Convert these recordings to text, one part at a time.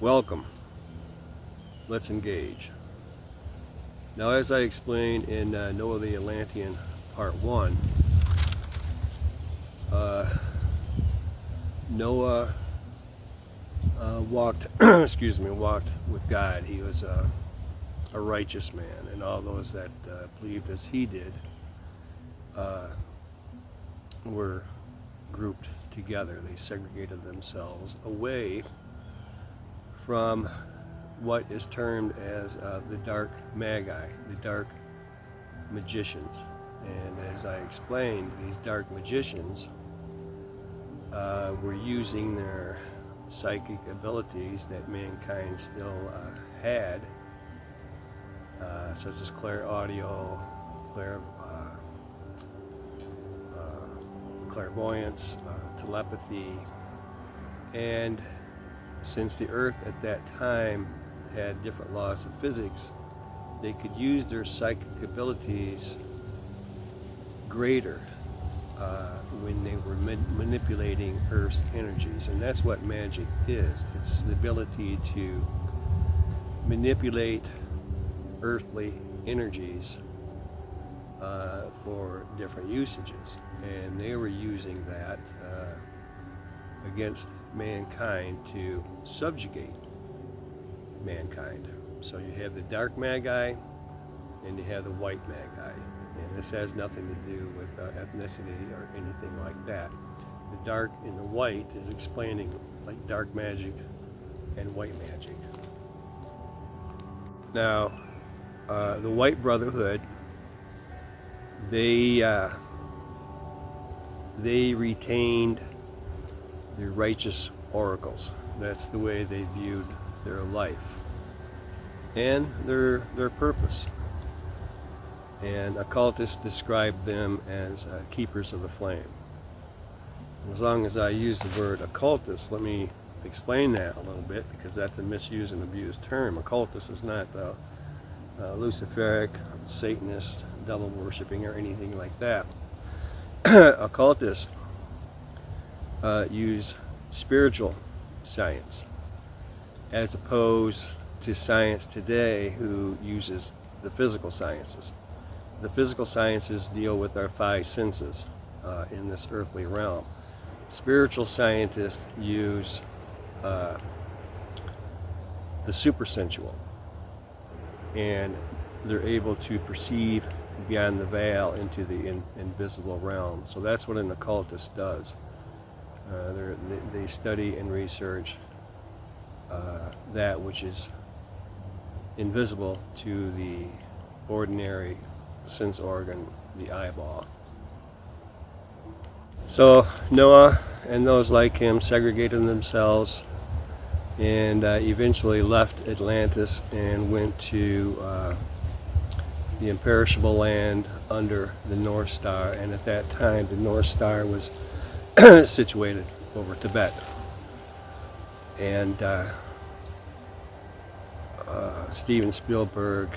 Welcome. Let's engage. Now, as I explained in Noah the Atlantean Part 1, Noah walked walked with God. He was a righteous man, and all those that believed as he did were grouped together. They segregated themselves away from what is termed as the dark magi, the dark magicians. And as I explained, these dark magicians were using their psychic abilities that mankind still had, such as clairaudio, clairvoyance, telepathy, and since the earth at that time had different laws of physics, they could use their psychic abilities greater when they were manipulating Earth's energies. And that's what magic is. It's the ability to manipulate earthly energies for different usages. And they were using that against mankind to subjugate mankind. So you have the dark magi and you have the white magi. And this has nothing to do with ethnicity or anything like that. The dark and the white is explaining like dark magic and white magic. Now, the White Brotherhood, they retained the righteous oracles. That's the way they viewed their life and their purpose. And occultists describe them as keepers of the flame. And as long as I use the word occultist, let me explain that a little bit, because that's a misused and abused term. Occultist is not Luciferic, Satanist, devil worshipping, or anything like that. Occultists use spiritual science as opposed to science today, who uses the physical sciences. The physical sciences deal with our five senses in this earthly realm. Spiritual scientists use the supersensual, and they're able to perceive beyond the veil into the invisible realm. So that's what an occultist does. They study and research that which is invisible to the ordinary sense organ, the eyeball. So Noah and those like him segregated themselves and eventually left Atlantis and went to the imperishable land under the North Star. And at that time, the North Star was situated over Tibet. And Steven Spielberg,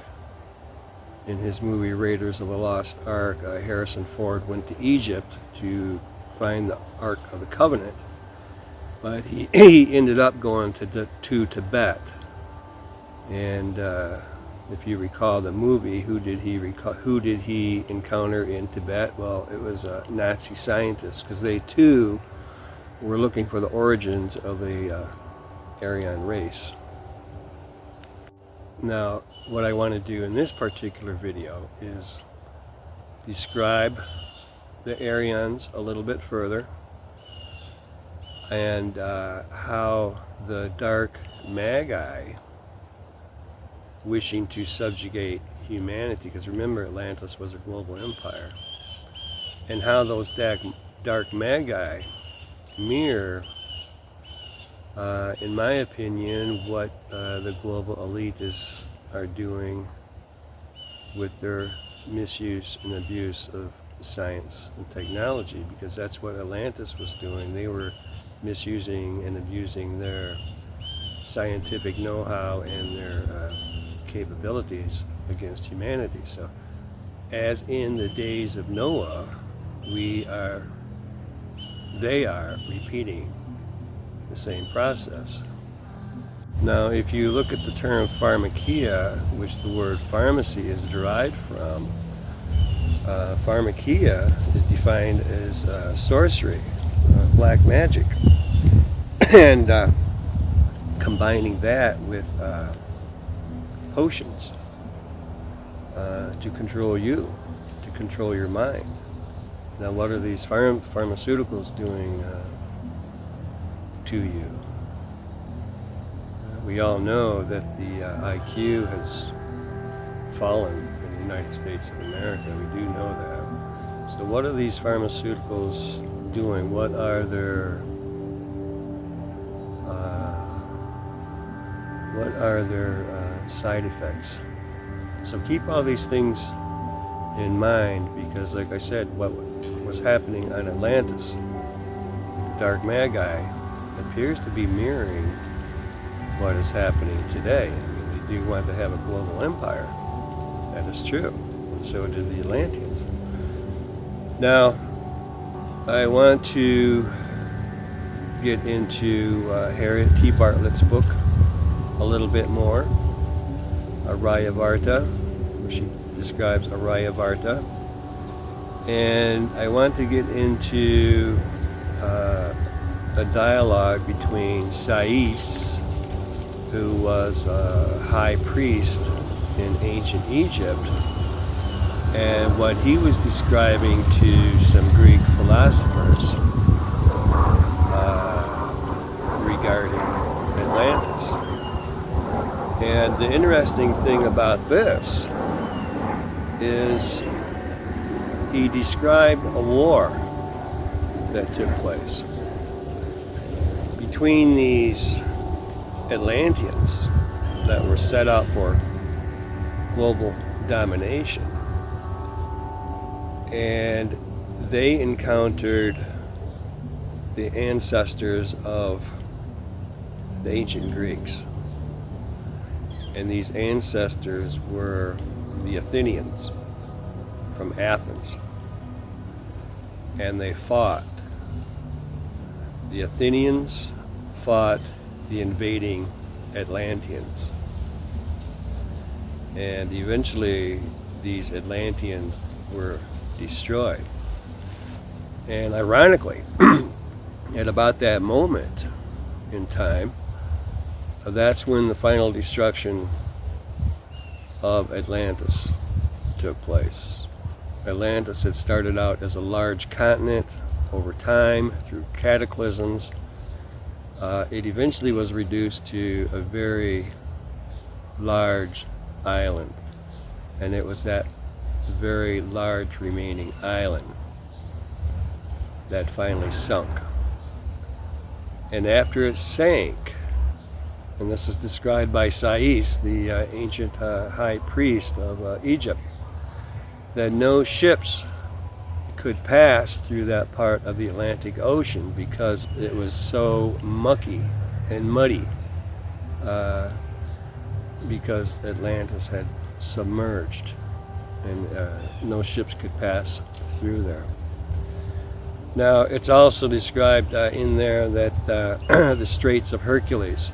in his movie Raiders of the Lost Ark, Harrison Ford went to Egypt to find the Ark of the Covenant, but he ended up going to Tibet. And if you recall the movie, who did he encounter in Tibet? Well, it was a Nazi scientist, because they too were looking for the origins of the Aryan race. Now, what I want to do in this particular video is describe the Aryans a little bit further, and how the dark magi, wishing to subjugate humanity, because remember, Atlantis was a global empire, and how those dark magi mirror, in my opinion, what the global elites are doing with their misuse and abuse of science and technology, because that's what Atlantis was doing. They were misusing and abusing their scientific know-how and their capabilities against humanity. So, as in the days of Noah, they are repeating the same process. Now, if you look at the term pharmakia, which the word pharmacy is derived from, pharmakia is defined as sorcery, black magic, and combining that with potions to control you, to control your mind. Now, what are these pharmaceuticals doing to you? We all know that the IQ has fallen in the United States of America. We do know that. So what are these pharmaceuticals doing? What are their side effects? So keep all these things in mind, because like I said, what was happening on Atlantis, the Dark Magi, appears to be mirroring what is happening today. I mean, they do want to have a global empire. That is true. And so did the Atlanteans. Now, I want to get into Harriet T. Bartlett's book a little bit more, Aryavarta, where she describes Aryavarta. And I want to get into a dialogue between Sais, who was a high priest in ancient Egypt, and what he was describing to some Greek philosophers regarding Atlantis. And the interesting thing about this is he described a war that took place between these Atlanteans that were set out for global domination, and they encountered the ancestors of the ancient Greeks, and these ancestors were the Athenians from Athens, and they fought. The Athenians fought the invading Atlanteans, and eventually these Atlanteans were destroyed. And ironically, at about that moment in time, that's when the final destruction of Atlantis took place. Atlantis had started out as a large continent. Over time, through cataclysms, it eventually was reduced to a very large island, and it was that very large remaining island that finally sunk. And after it sank, and this is described by Sais, the ancient high priest of Egypt, that no ships could pass through that part of the Atlantic Ocean because it was so mucky and muddy, because Atlantis had submerged, and no ships could pass through there. Now, it's also described in there that the Straits of Hercules,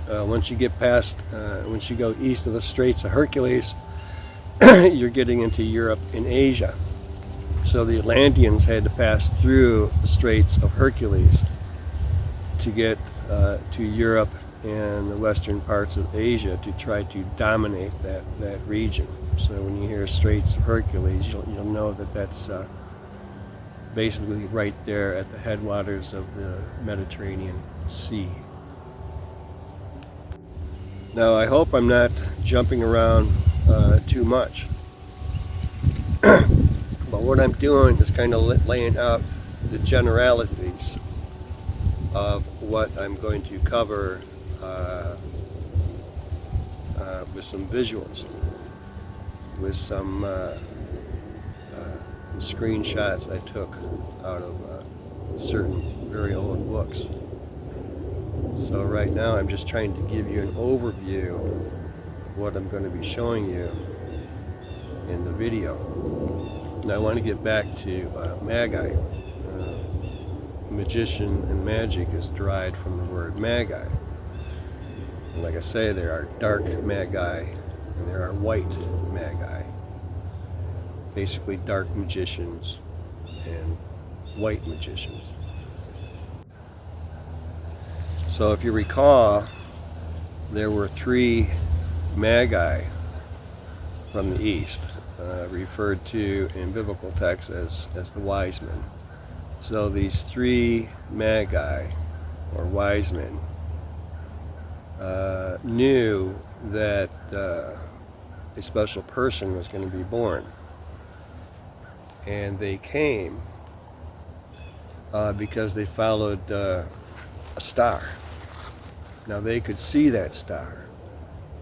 once you get past, once you go east of the Straits of Hercules, you're getting into Europe and Asia. So the Atlanteans had to pass through the Straits of Hercules to get to Europe and the western parts of Asia to try to dominate that region. So when you hear Straits of Hercules, you'll know that that's basically right there at the headwaters of the Mediterranean Sea. Now, I hope I'm not jumping around too much. But what I'm doing is kind of laying out the generalities of what I'm going to cover with some visuals, with some screenshots I took out of certain very old books. So right now I'm just trying to give you an overview of what I'm going to be showing you in the video. Now I want to get back to Magi. Magician and magic is derived from the word Magi. And like I say, there are dark magi and there are white magi. Basically dark magicians and white magicians. So if you recall, there were three magi from the east, referred to in biblical texts as the wise men. So these three magi, or wise men, knew that a special person was going to be born. And they came because they followed a star. Now they could see that star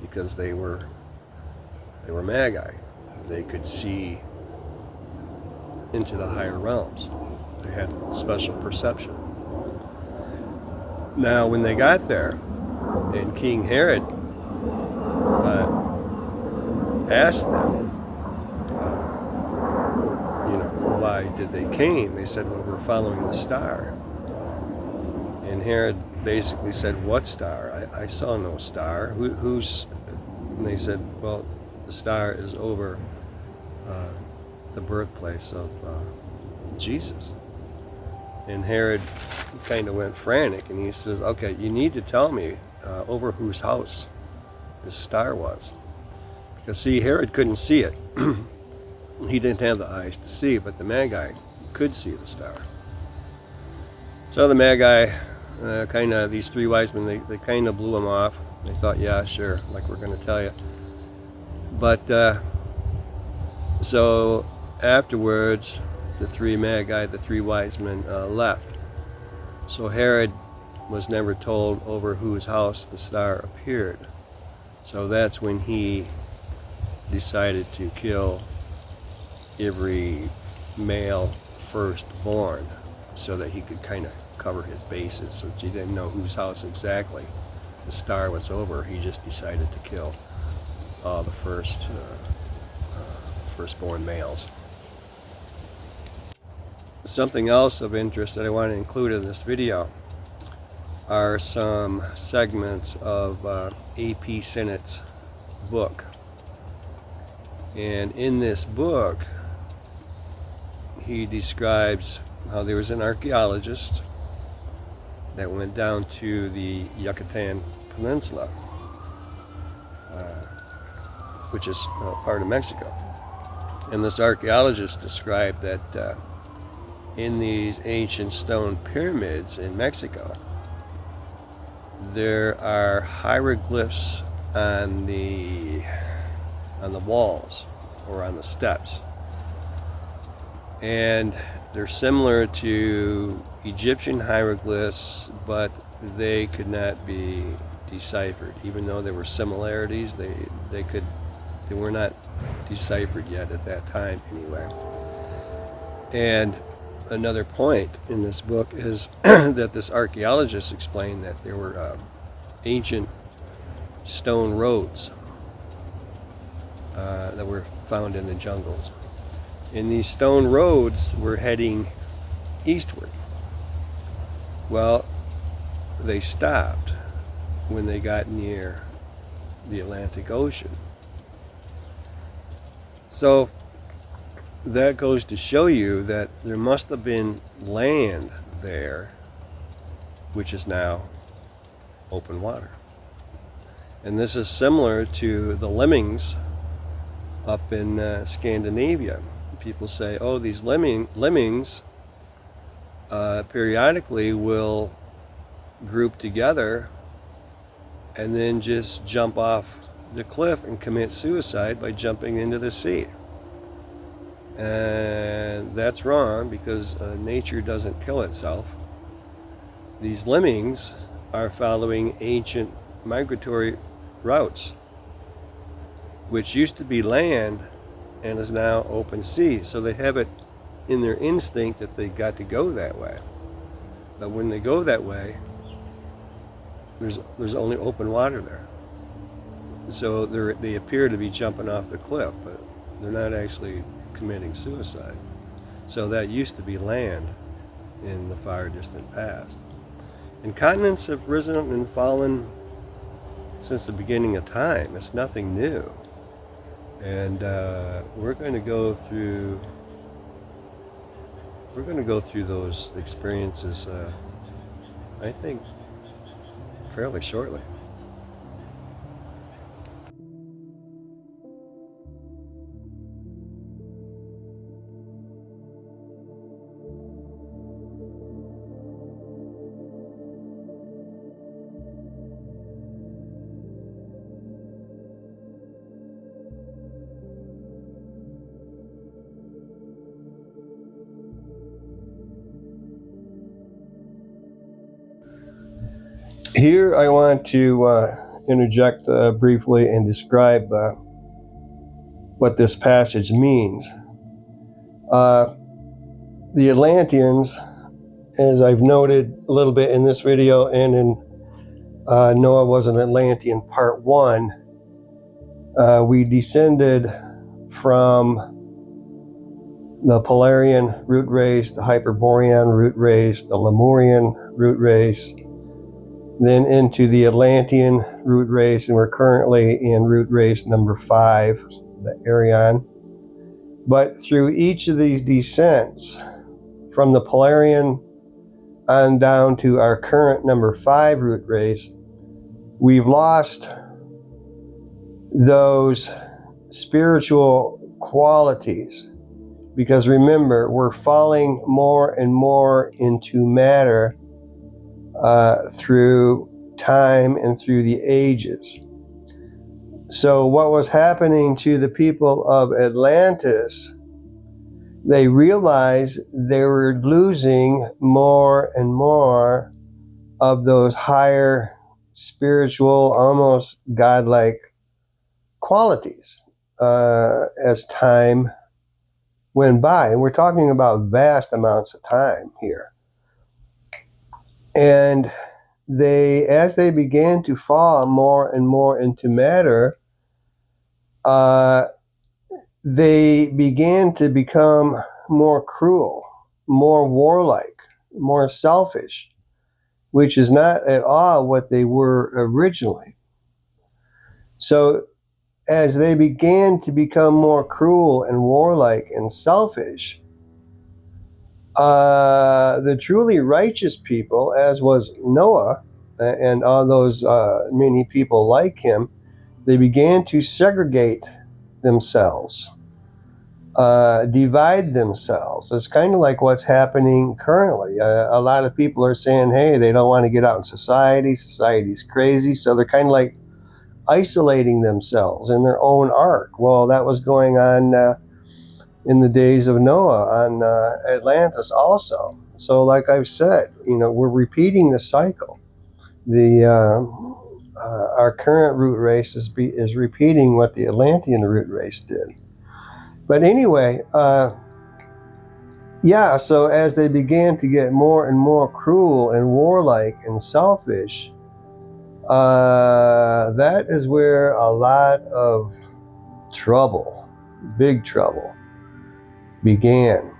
because they were magi. They could see into the higher realms. They had special perception. Now when they got there, and King Herod asked them, why did they came? They said, well, we're following the star. And Herod basically said, what star? I saw no star. Who's? And they said, well, the star is over the birthplace of Jesus. And Herod kind of went frantic, and he says, okay, you need to tell me over whose house this star was. Because see, Herod couldn't see it. He didn't have the eyes to see, but the Magi could see the star. So the Magi, these three wise men, they kind of blew him off. They thought, yeah, sure, like we're going to tell you. But so afterwards, the three Magi, the three wise men, left. So Herod was never told over whose house the star appeared. So that's when he decided to kill every male firstborn so that he could kind of cover his bases. Since he didn't know whose house exactly the star was over, he just decided to kill all the firstborn males. Something else of interest that I want to include in this video are some segments of A.P. Sinnett's book. And in this book, he describes how there was an archaeologist that went down to the Yucatan Peninsula, which is part of Mexico. And this archaeologist described that in these ancient stone pyramids in Mexico, there are hieroglyphs on the walls or on the steps, and they're similar to Egyptian hieroglyphs, but they could not be deciphered. Even though there were similarities, they were not deciphered yet at that time anyway. And another point in this book is that this archaeologist explained that there were ancient stone roads that were found in the jungles. And these stone roads were heading eastward. Well, they stopped when they got near the Atlantic Ocean. So that goes to show you that there must have been land there, which is now open water. And this is similar to the lemmings up in Scandinavia. People say, oh, these lemmings periodically will group together and then just jump off the cliff and commit suicide by jumping into the sea. And that's wrong, because nature doesn't kill itself. These lemmings are following ancient migratory routes, which used to be land and is now open sea. So they have it in their instinct that they got to go that way. But when they go that way, there's only open water there. So they appear to be jumping off the cliff, but they're not actually committing suicide. So that used to be land in the far distant past. And continents have risen and fallen since the beginning of time. It's nothing new. And we're going to go through those experiences, I think, fairly shortly. Here I want to interject briefly and describe what this passage means. The Atlanteans, as I've noted a little bit in this video and in Noah was an Atlantean Part 1, we descended from the Polarian root race, the Hyperborean root race, the Lemurian root race, then into the Atlantean root race, and we're currently in root race number 5, the Aryan. But through each of these descents, from the Polarian on down to our current number 5 root race, we've lost those spiritual qualities. Because remember, we're falling more and more into matter through time and through the ages. So what was happening to the people of Atlantis, they realized they were losing more and more of those higher spiritual, almost godlike qualities as time went by. And we're talking about vast amounts of time here. And as they began to fall more and more into matter, they began to become more cruel, more warlike, more selfish, which is not at all what they were originally. So as they began to become more cruel and warlike and selfish, the truly righteous people, as was Noah and all those many people like him, they began to segregate themselves, divide themselves. It's kind of like what's happening currently. A lot of people are saying, hey, they don't want to get out in society. Society's crazy. So they're kind of like isolating themselves in their own ark. Well, that was going on in the days of Noah on Atlantis also. So like I've said, we're repeating the cycle. Our current root race is repeating what the Atlantean root race did. But anyway, so as they began to get more and more cruel and warlike and selfish, that is where a lot of trouble, big trouble, began.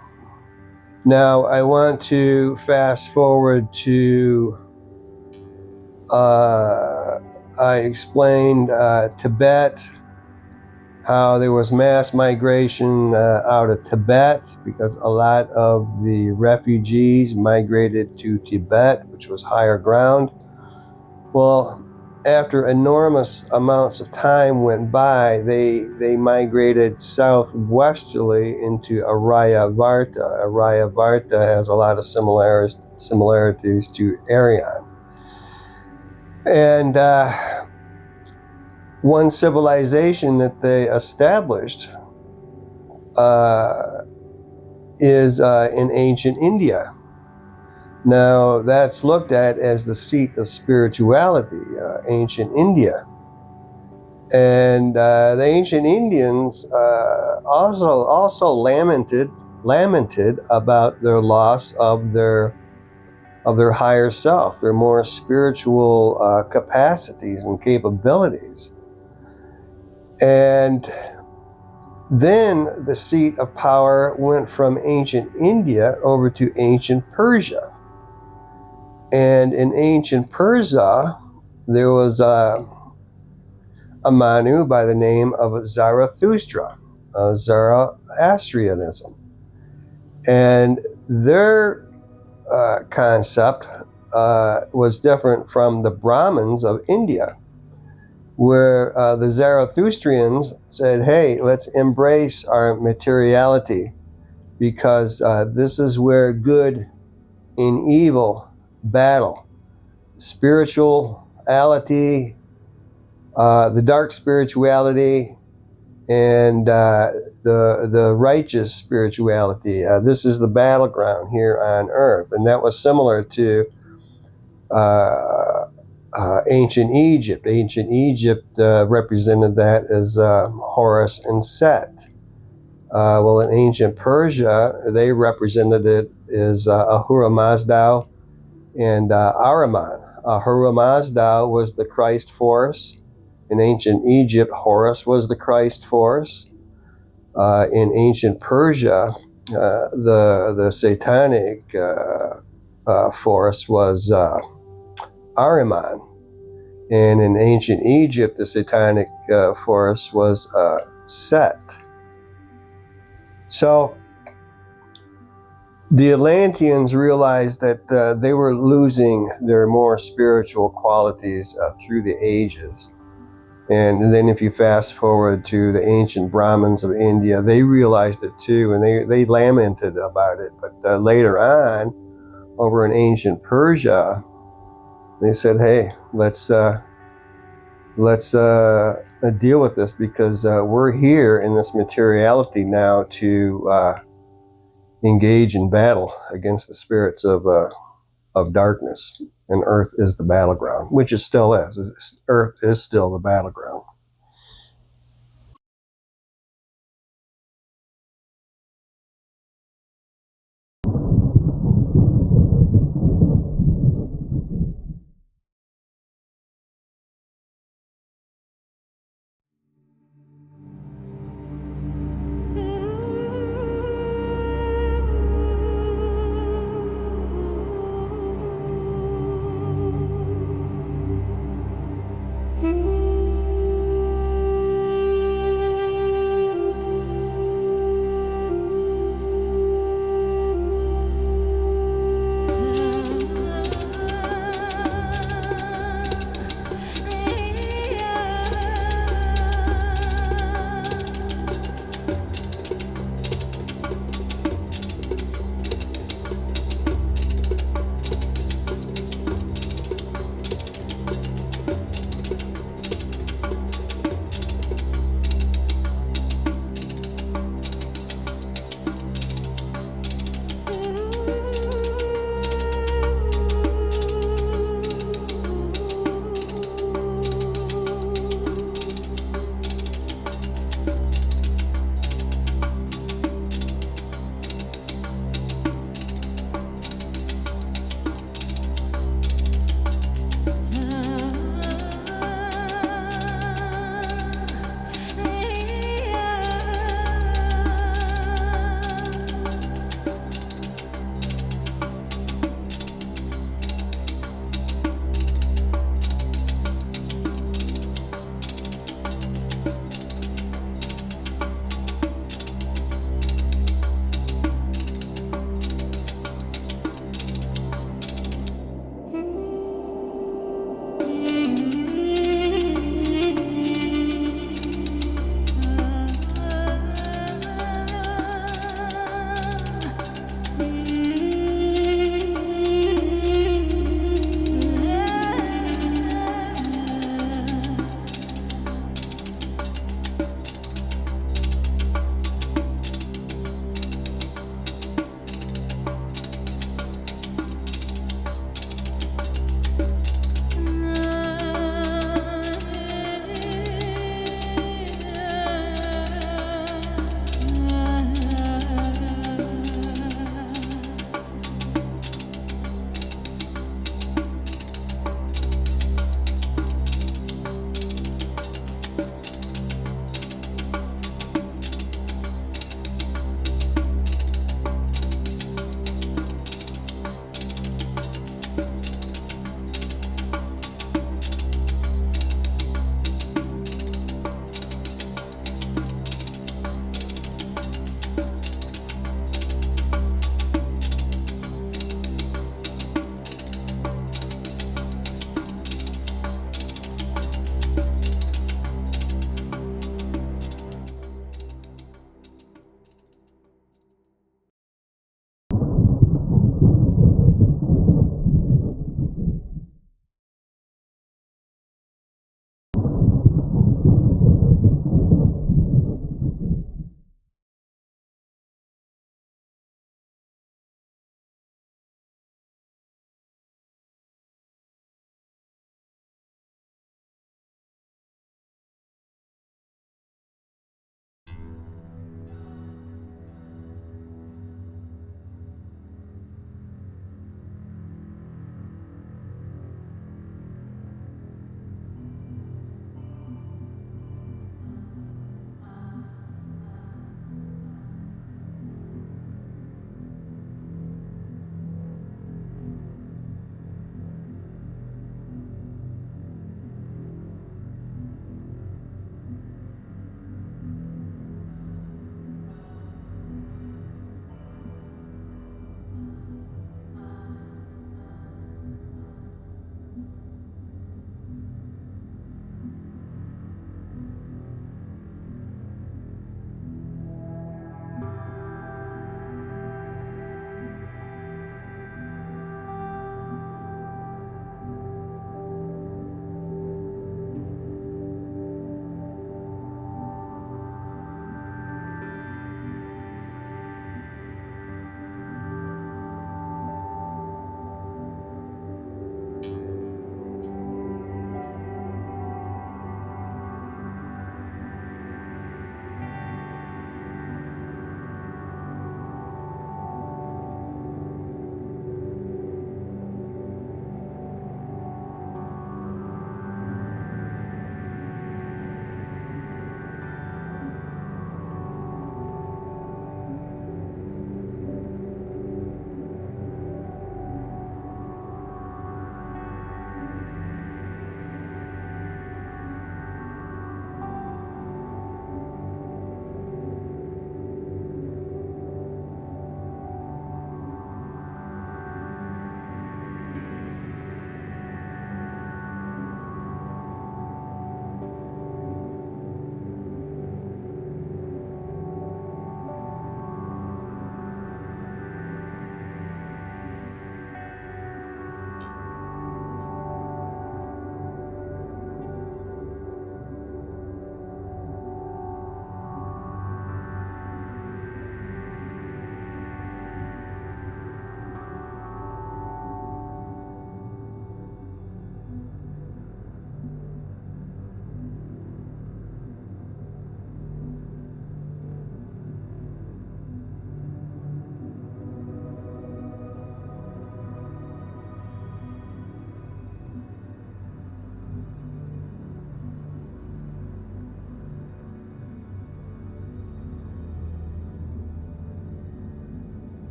Now I want to fast forward to I explained Tibet, how there was mass migration out of Tibet because a lot of the refugees migrated to Tibet, which was higher ground. Well, after enormous amounts of time went by, they migrated southwesterly into Aryavarta. Aryavarta has a lot of similarities to Aryan. And one civilization that they established is in ancient India. Now, that's looked at as the seat of spirituality, ancient India. And the ancient Indians also lamented about their loss of their higher self, their more spiritual capacities and capabilities. And then the seat of power went from ancient India over to ancient Persia. And in ancient Persia, there was a Manu by the name of Zarathustra, Zoroastrianism. And their concept was different from the Brahmins of India, where the Zarathustrians said, hey, let's embrace our materiality, because this is where good and evil battle. Spirituality, the dark spirituality, and the righteous spirituality. This is the battleground here on earth. And that was similar to ancient Egypt. Ancient Egypt represented that as Horus and Set. Well, in ancient Persia, they represented it as Ahura Mazda and Ahriman. Ahura Mazda was the Christ force. In ancient Egypt, Horus was the Christ force. In ancient Persia, the satanic force was Ahriman. And in ancient Egypt, the satanic force was Set. So the Atlanteans realized that they were losing their more spiritual qualities through the ages. And then if you fast forward to the ancient Brahmins of India, they realized it too, and they lamented about it. But later on, over in ancient Persia, they said, hey, let's deal with this, because we're here in this materiality now to engage in battle against the spirits of darkness. And Earth is the battleground, which it still is. Earth is still the battleground.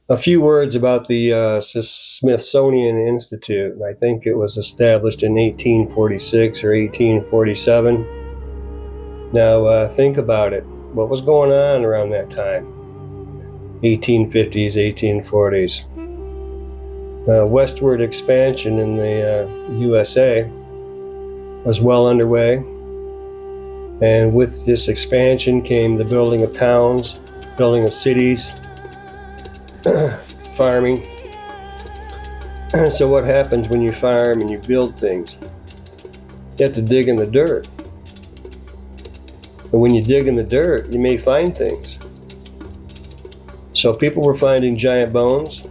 A few words about the Smithsonian Institute. I think it was established in 1846 or 1847. Now, think about it. What was going on around that time? 1850s, 1840s. Westward expansion in the USA was well underway. And with this expansion came the building of towns, building of cities, farming. So what happens when you farm and you build things? You have to dig in the dirt. And when you dig in the dirt, you may find things. So people were finding giant bones,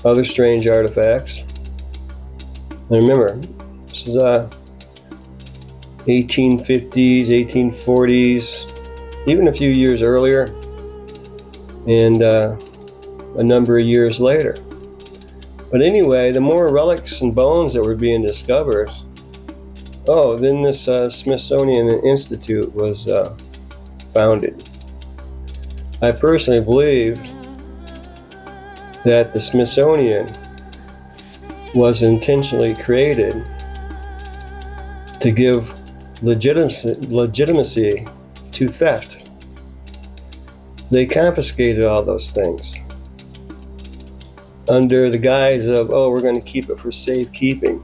other strange artifacts. And remember, this is 1850s, 1840s, even a few years earlier, and a number of years later. But anyway, the more relics and bones that were being discovered, then this Smithsonian Institute was founded. I personally believe that the Smithsonian was intentionally created to give legitimacy to theft. They confiscated all those things under the guise of, we're going to keep it for safekeeping.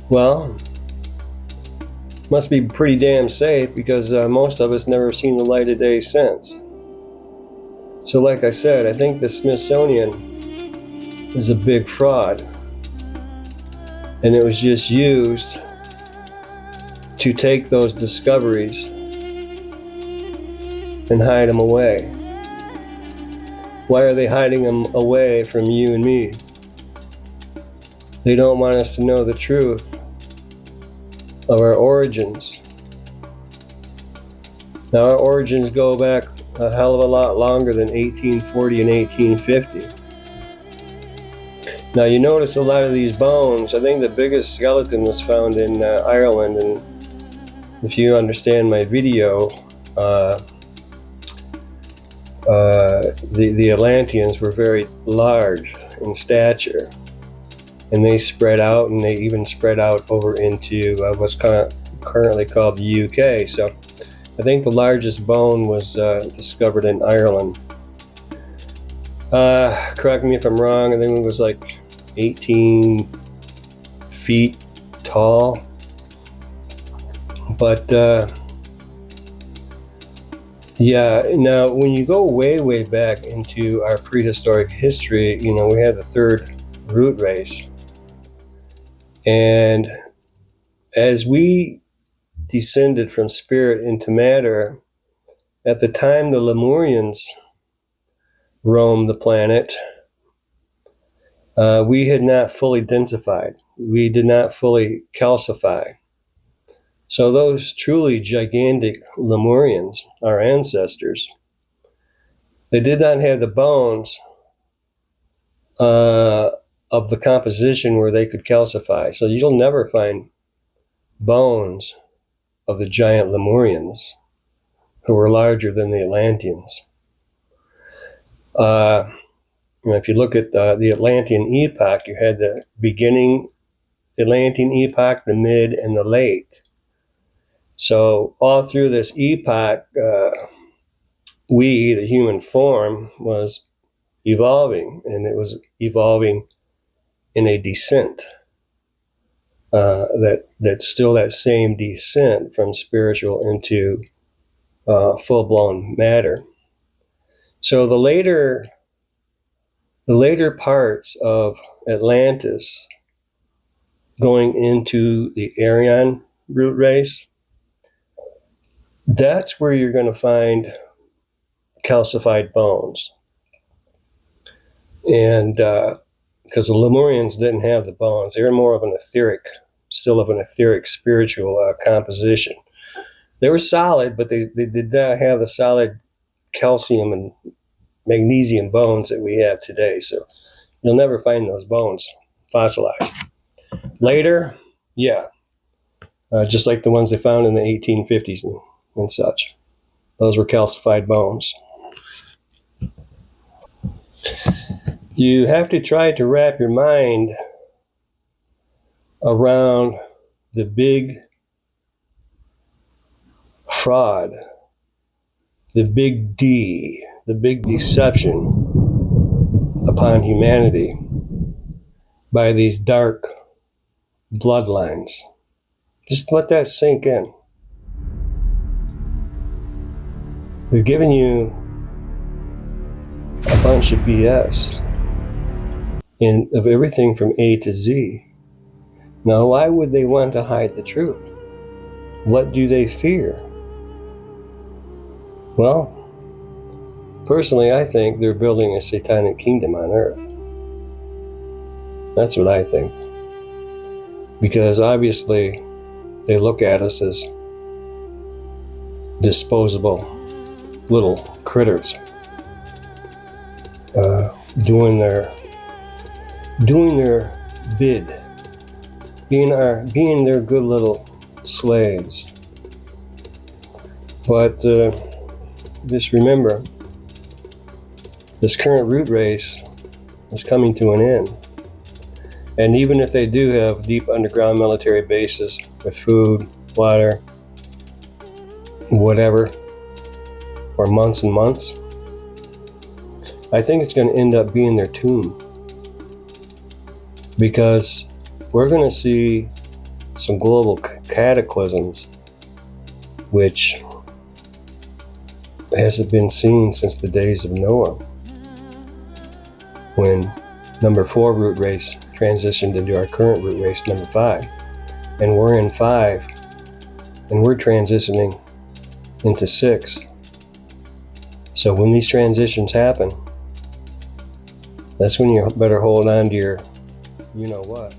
Well, must be pretty damn safe because most of us never seen the light of day since. So like I said, I think the Smithsonian is a big fraud, and it was just used to take those discoveries and hide them away. Why are they hiding them away from you and me? They don't want us to know the truth of our origins. Now, our origins go back a hell of a lot longer than 1840 and 1850. Now, you notice a lot of these bones, I think the biggest skeleton was found in Ireland, and if you understand my video, the Atlanteans were very large in stature, and they spread out, and they even spread out over into what's currently called the UK. So I think the largest bone was discovered in Ireland. Correct me if I'm wrong, I think it was like 18 feet tall. But now when you go way back into our prehistoric history, we had the third root race. And as we descended from spirit into matter, at the time the Lemurians roamed the planet, we had not fully densified. We did not fully calcify. So those truly gigantic Lemurians, our ancestors, they did not have the bones of the composition where they could calcify. So you'll never find bones of the giant Lemurians who were larger than the Atlanteans. If you look at the Atlantean epoch, you had the beginning Atlantean epoch, the mid, and the late. So all through this epoch, we, the human form, was evolving, and it was evolving in a descent. That's still that same descent from spiritual into full-blown matter. So the later parts of Atlantis, going into the Aryan root race, that's where you're going to find calcified bones. And because the Lemurians didn't have the bones, they were more of an etheric spiritual composition. They were solid, but they did not have the solid calcium and magnesium bones that we have today. So you'll never find those bones fossilized. Later, just like the ones they found in the 1850s and such. Those were calcified bones. You have to try to wrap your mind around the big fraud, the big D, the big deception upon humanity by these dark bloodlines. Just let that sink in. They're giving you a bunch of BS of everything from A to Z. Now, why would they want to hide the truth? What do they fear? Well, personally, I think they're building a satanic kingdom on earth. That's what I think. Because obviously, they look at us as disposable little critters, doing their bid, being their good little slaves. But just remember, this current root race is coming to an end. And even if they do have deep underground military bases with food, water, whatever, for months and months, I think it's going to end up being their tomb. Because we're going to see some global cataclysms, which hasn't been seen since the days of Noah, when number 4 root race transitioned into our current root race, number 5. And we're in 5, and we're transitioning into 6. So when these transitions happen, that's when you better hold on to your you know what.